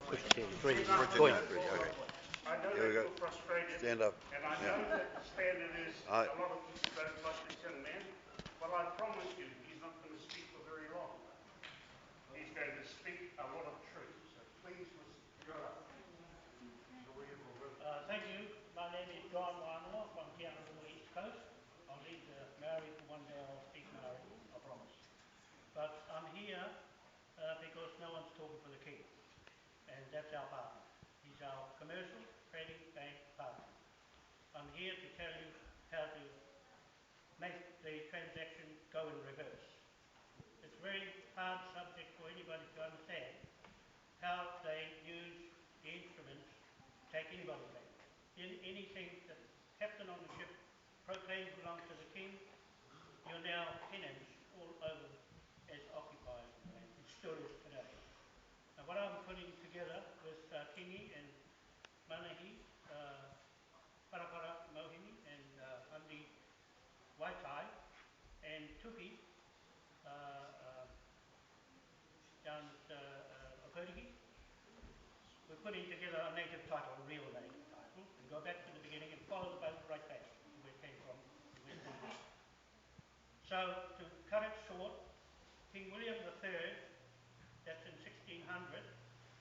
Three. Three, Point. okay. I know Here we that go. you're frustrated, Stand up. and I Yeah. know that the standard is Aye. a lot of people don't like this young man, but I promise you, he's not going to speak for very long. He's going to speak a lot of truth, so please listen. Go up. Thank you. My name is John Wanoa from here on the East Coast. I'll leave the Maori for one day. I'll speak Maori, I promise. But I'm here because no one's talking for the king, and that's our partner. He's our commercial trading bank partner. I'm here to tell you how to make the transaction go in reverse. It's a very hard subject for anybody to understand how they use the instruments to take anybody's land. In anything that captain on the ship proclaims belongs to the king, you're now tenants all over as occupiers of the land. It still is today. Now what I'm putting together with Kingi and Manahi, Parapara Mohini and Andi Waitai and Tupi down at Opotiki, we're putting together a native title, a real native title, and go back to the beginning and follow the boat right back to where it came from, the West Indies. So, to cut it short, King William III, that's in 1600,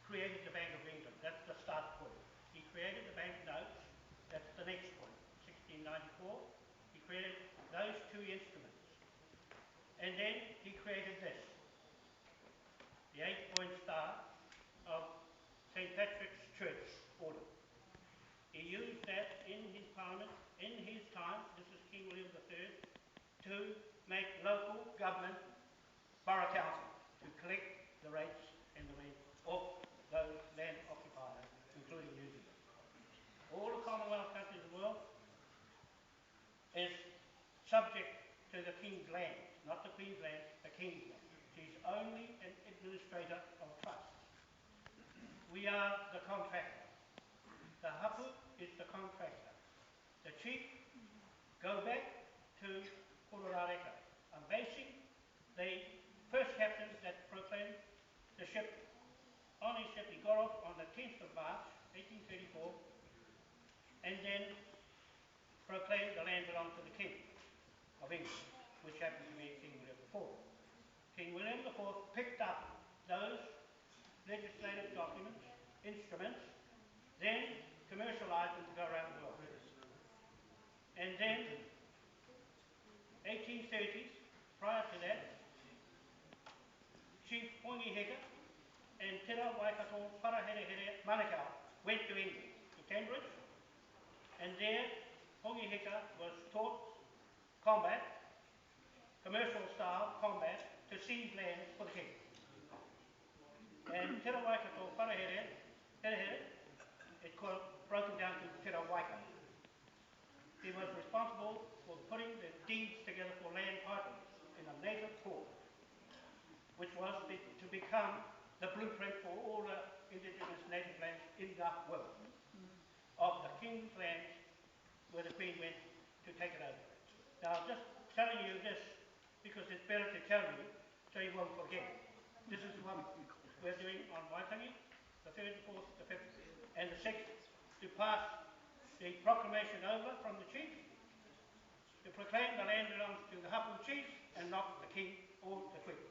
created the Bank of England. That's the start point. He created the banknotes. That's the next point. 1694, he created those two instruments. And then he created this, the 8-point star of St. Patrick's Church order. He used that in his parliament, in his time, this is King William III, to make local government borough council to collect the rates and the rent off those land occupiers, including New Zealand. All the Commonwealth countries of the world is subject to the King's land, not the Queen's land, the King's land. She's only an administrator of trusts. We are the contractor. The Hapu is the contractor. The chief, go back to Puruareka. I'm basing the first captain that proclaimed the ship on his ship. He got off on the 10th of March, 1834, and then proclaimed the land belonged to the King of England, which happened to be King William IV. King William IV picked up those legislative documents, instruments, then commercialized them to go around the world. And then, 1830s, prior to that, Chief Hongiheka and Te Ra Waikato Paraherehere Manukau went to England, to Cambridge, and there Hongiheka was taught combat, commercial style combat, to seize land for the king. And Te Ra Waikato Paraherehere, it broken down to Te Ra Waikato. He was responsible for putting the deeds together for land titles in a native court, which was to become the blueprint for all the indigenous native lands in the world, of the King's lands where the Queen went to take it over. Now, I'm just telling you this because it's better to tell you so you won't forget. This is what we're doing on Waitangi, the 3rd, the 4th, the 5th, and the 6th, to pass the proclamation over from the chief, to proclaim the land belongs to the Hapu chief and not the king or the queen.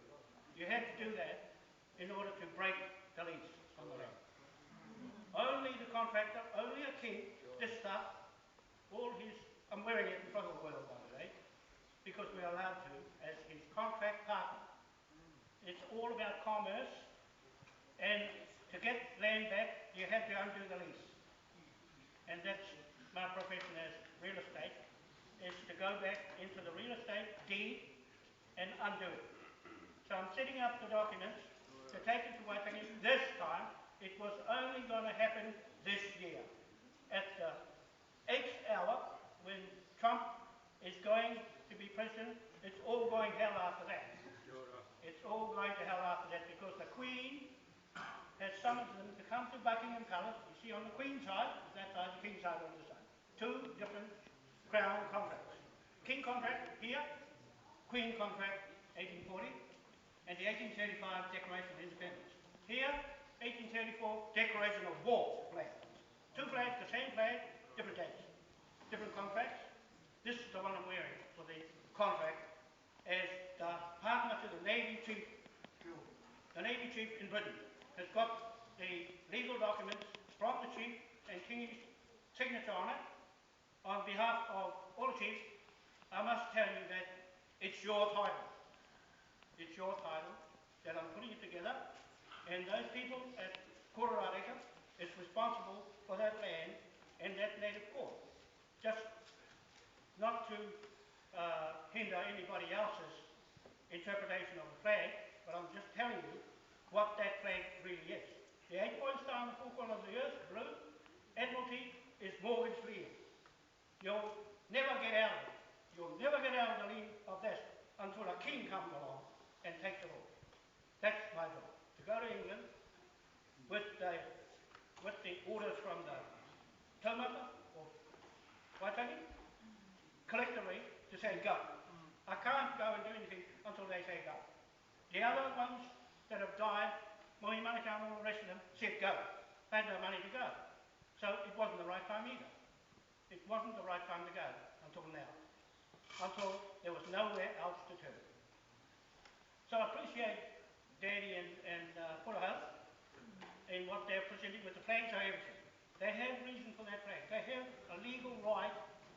You had to do that in order to break the lease on the land. Only the contractor, only a king, this stuff, all his, I'm wearing it in front of the world, by the way, because we're allowed to, as his contract partner. It's all about commerce, and to get land back, you have to undo the lease. And that's my profession as real estate, is to go back into the real estate deed and undo it. So I'm setting up the documents to take it to Waitangi. This time, it was only going to happen this year. At the 8th hour, when Trump is going to be president, it's all going hell after that. It's all going to hell after that because the Queen has summoned them to come to Buckingham Palace. You see on the Queen's side, that side, the King's side on this side. Two different crown contracts. King contract here, Queen contract 1840, and the 1835 Declaration of Independence. Here, 1834 Declaration declaration of war flag. Two flags, the same flag, different dates, different contracts. This is the one I'm wearing for the contract as the partner to the Navy Chief. The Navy Chief in Britain has got the legal documents from the Chief and Kingi's signature on it. On behalf of all the chiefs, I must tell you that it's your title. It's your title that I'm putting it together, and those people at Kurarareka is responsible for that land and that native court. Just not to hinder anybody else's interpretation of the flag, but I'm just telling you what that flag really is. The 8-point star on the full corner of the earth, blue, Admiralty is mortgage lien. You'll never get out of it. You'll never get out of the lien of this until a king comes along and takes it off. That's my job, to go to England with the orders from the taumata or Waitangi, collectively to say go. I can't go and do anything until they say go. The other ones that have died, Moai, Manukau, and all the rest of them, said go. They had no money to go. So it wasn't the right time either. It wasn't the right time to go until now. Until there was nowhere else to turn. So I appreciate Daddy and Purahouse in what they're presenting with the flags and everything. They have reason for that flag. They have a legal right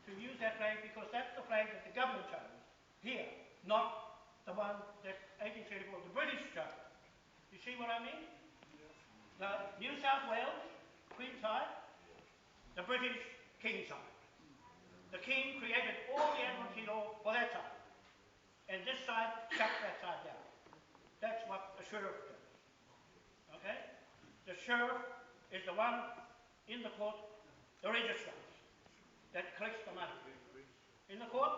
to use that flag because that's the flag that the government chose here, not the one that 1834 the British chose. You see what I mean? The New South Wales, Queen side, the British King side. The King created all the Admiralty law for that side. And this side shut that side down. That's what the sheriff does. Okay? The sheriff is the one in the court, the registrar, that collects the money. In the court,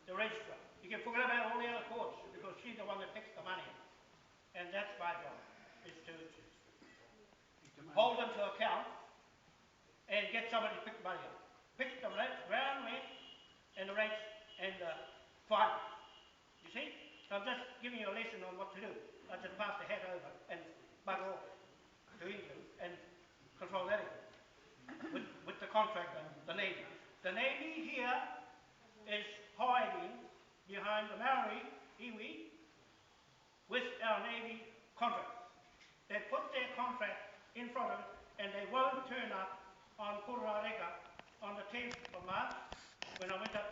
the registrar. You can forget about all the other courts because she's the one that picks the money. And that's my job, is to hold them to account and get somebody to pick the money up. Pick the ground rent and the rates and the fine. You see? So I'm just giving you a lesson on what to do. I just pass the hat over and bugger off to England and control that with the contractor, the Navy. The Navy here is hiding behind the Maori iwi with our Navy contract. They put their contract in front of it and they won't turn up on Kurarareka on the 10th of March when I went up